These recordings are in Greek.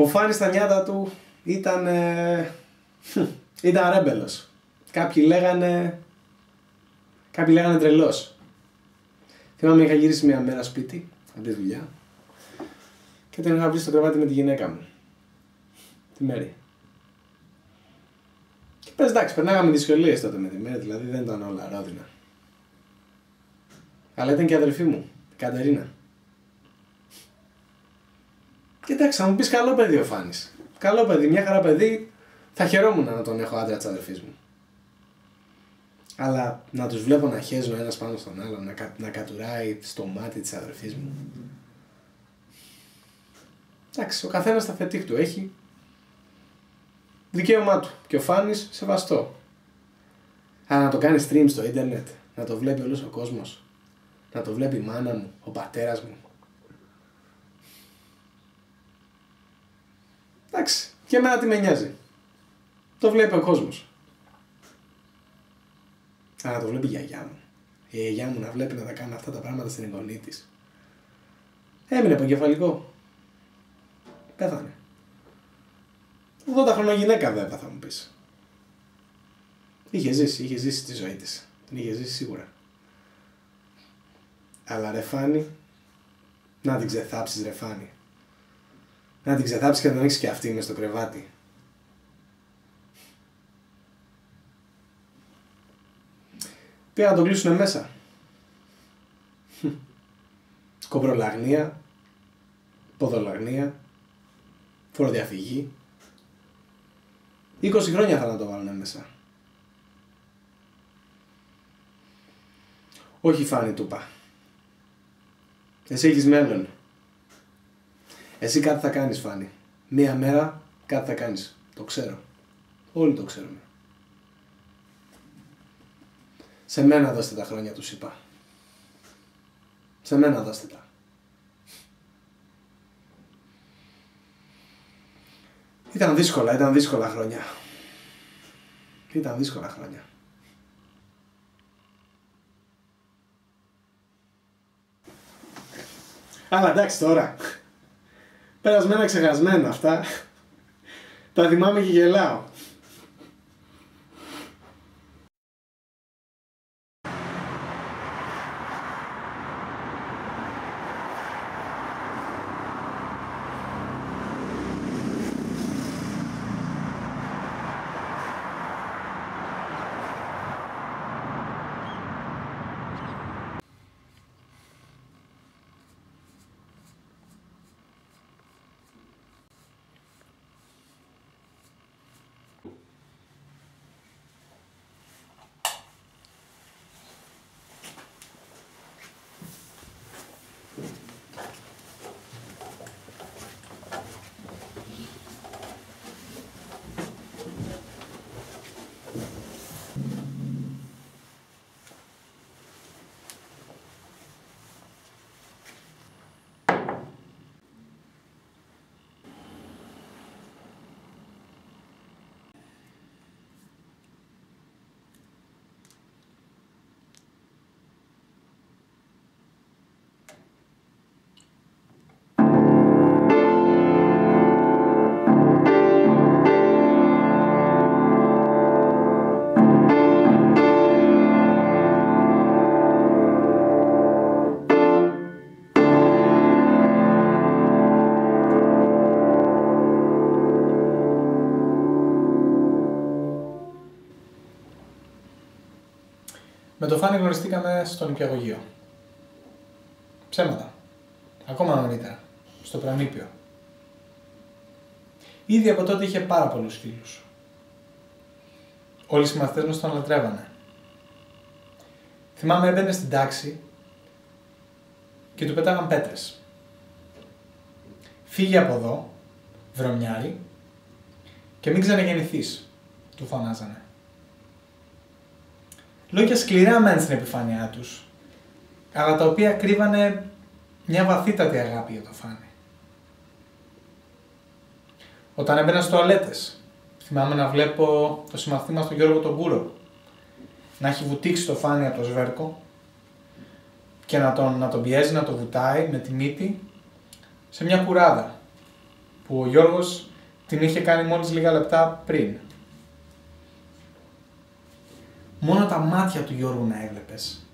Ο Φάνης στα νιάτα του ήταν ρέμπελος. Κάποιοι λέγανε τρελός. Θυμάμαι είχα γυρίσει μια μέρα σπίτι, από τη δουλειά, και τον είχα βρει στο κρεβάτι με τη γυναίκα μου. Τη Μέρη. Και πες εντάξει, περνάγαμε δυσκολίες τότε με τη Μέρη, δηλαδή δεν ήταν όλα ρόδινα. Αλλά ήταν και η αδερφή μου, η Κατερίνα. Και εντάξει, θα μου πεις καλό παιδί ο Φάνης. Καλό παιδί, μια χαρά παιδί, θα χαιρόμουν να τον έχω άντρα της αδερφής μου. Αλλά να τους βλέπω να χέζουν ο ένας πάνω στον άλλον, να κατουράει στο μάτι της αδερφής μου. Εντάξει, ο καθένας τα φετίχ του έχει. Δικαίωμά του. Και ο Φάνης σεβαστό. Αλλά να το κάνει stream στο ίντερνετ, να το βλέπει όλος ο κόσμος, να το βλέπει η μάνα μου, ο πατέρας μου. Εντάξει, και εμένα τι με νοιάζει. Το βλέπει ο κόσμος. Αλλά να το βλέπει η γιαγιά μου. Η γιαγιά μου να βλέπει να τα κάνει αυτά τα πράγματα στην εγγονή της. Έμεινε αποκεφαλικό. Πέθανε. 80 χρονών γυναίκα βέβαια θα μου πεις. Είχε ζήσει τη ζωή της. Την είχε ζήσει σίγουρα. Αλλά ρε Φάνη, να την ξεθάψεις ρε Φάνη. Να την ξεθάψεις και να τον έχεις και αυτή μες στο κρεβάτι. Πήγα να τον κλείσουνε μέσα. Κομπρολαγνία, ποδολαγνία, φοροδιαφυγή. 20 χρόνια θα να το βάλουνε μέσα. Όχι Φάνη, του είπα. Εσύ έχεις μέλλον. Εσύ κάτι θα κάνεις Φάνη. Μία μέρα κάτι θα κάνεις. Το ξέρω. Όλοι το ξέρουμε. Σε μένα δώστε τα χρόνια, τους είπα. Σε μένα δώστε τα. Ήταν δύσκολα χρόνια. Ήταν δύσκολα χρόνια. Αλλά εντάξει τώρα. Περασμένα ξεχασμένα αυτά. Τα θυμάμαι και γελάω. Με το Φάνη γνωριστήκαμε στο νηπιαγωγείο. Ψέματα. Ακόμα νωρίτερα. Στο πρανήπιο. Ήδη από τότε είχε πάρα πολλούς φίλους. Όλοι οι συμμαθητές μας τον λατρεύανε. Θυμάμαι έμπαινε στην τάξη και του πετάγαν πέτρες. Φύγε από εδώ, βρωμιάρη, και μην ξαναγεννηθείς, του φωνάζανε. Λόγια σκληρά μεν στην επιφάνειά τους, αλλά τα οποία κρύβανε μια βαθύτατη αγάπη για το Φάνη. Όταν έμπαινα στις τουαλέτες, θυμάμαι να βλέπω το συμμαθητή μας τον Γιώργο τον Κούρο να έχει βουτήξει το Φάνη από το σβέρκο και να τον πιέζει να το βουτάει με τη μύτη σε μια κουράδα που ο Γιώργος την είχε κάνει μόλις λίγα λεπτά πριν. Μόνο τα μάτια του Γιώργου να έβλεπες.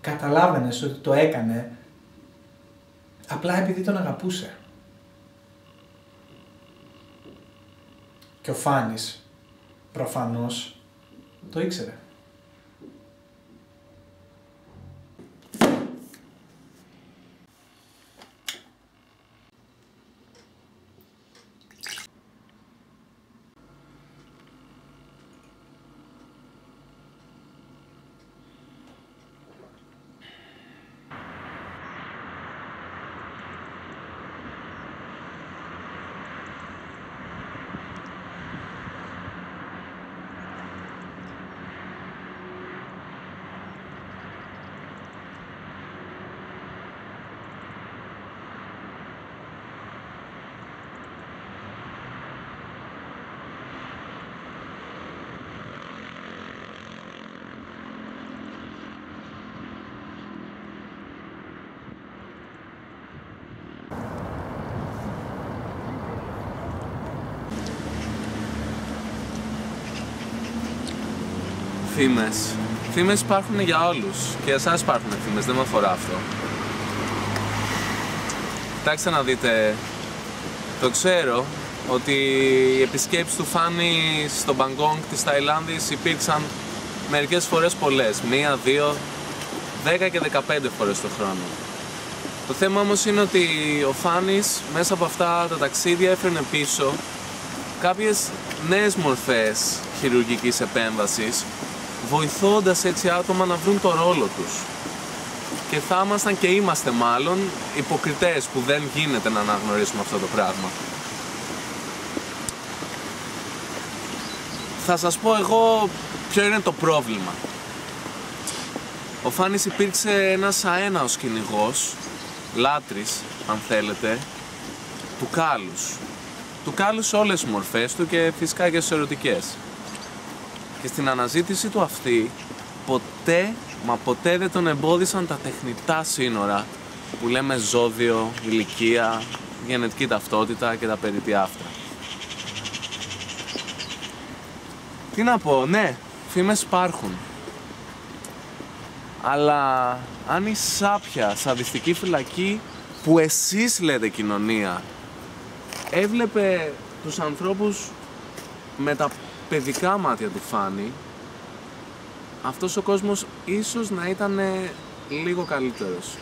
Καταλάβαινες ότι το έκανε απλά επειδή τον αγαπούσε. Και ο Φάνης, προφανώς, το ήξερε. Φήμες. Φήμες υπάρχουν για όλους. Και εσάς υπάρχουν φήμες, δεν με αφορά αυτό. Κοιτάξτε να δείτε, το ξέρω ότι οι επισκέψεις του Φάνη στο Μπαγκόγκ της Ταϊλάνδης υπήρξαν μερικές φορές πολλές. 1, 2, 10 και 15 φορές το χρόνο. Το θέμα όμως είναι ότι ο Φάνης μέσα από αυτά τα ταξίδια έφερνε πίσω κάποιες νέες μορφές χειρουργικής επέμβασης, βοηθώντας έτσι άτομα να βρουν το ρόλο τους. Και θα ήμασταν και είμαστε μάλλον υποκριτές που δεν γίνεται να αναγνωρίσουμε αυτό το πράγμα. Θα σας πω εγώ ποιο είναι το πρόβλημα. Ο Φάνης υπήρξε ένας αέναος κυνηγός, λάτρης αν θέλετε, του κάλους. Του κάλους σε όλες τις μορφές του και φυσικά και στις ερωτικές. Και στην αναζήτηση του αυτή, ποτέ, μα ποτέ δεν τον εμπόδισαν τα τεχνητά σύνορα που λέμε ζώδιο, ηλικία, γενετική ταυτότητα και τα περιττή αυτά. Τι να πω, ναι, φήμες υπάρχουν. Αλλά αν η σάπια σαδιστική φυλακή που εσείς λέτε κοινωνία έβλεπε τους ανθρώπους με τα παιδικά μάτια του Φάνη, αυτός ο κόσμος ίσως να ήταν λίγο καλύτερος.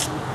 Bye.